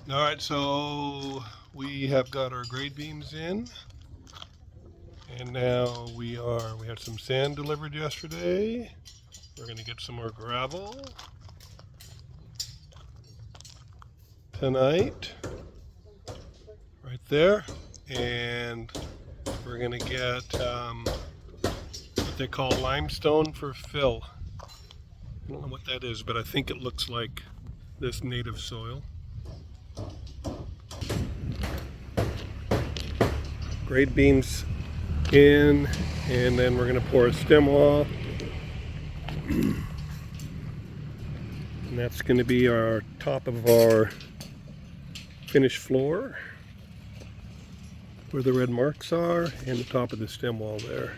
All right, so we have got our grade beams in, and now we had some sand delivered yesterday. We're going to get some more gravel tonight, right there, and we're going to get what they call limestone for fill. I don't know what that is, but I think it looks like this native soil. Grade beams in, and then we're going to pour a stem wall. And that's going to be our top of our finished floor, where the red marks are, and the top of the stem wall there.